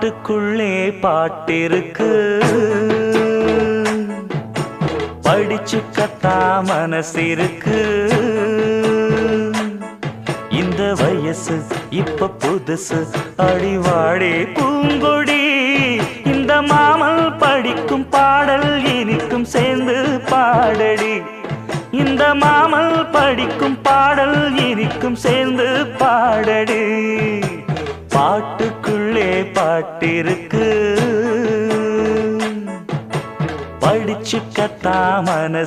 பாட்டுக்குள்ளே பாட்டிருக்கு, படிச்சுக்கத்தா மனசிருக்கு. இந்த வயசு இப்ப புதுசு, அடிவாடே பூங்கொடி. இந்த மாமல் படிக்கும் பாடல் இனிக்கும் சேர்ந்து பாடடி. இந்த மாமல் படிக்கும் பாடல் இனிக்கும் சேர்ந்து பாடடி. பாட்டுக்குள்ளே பாட்டிருக்கு, படிச்சுக்கத்தா மனசு.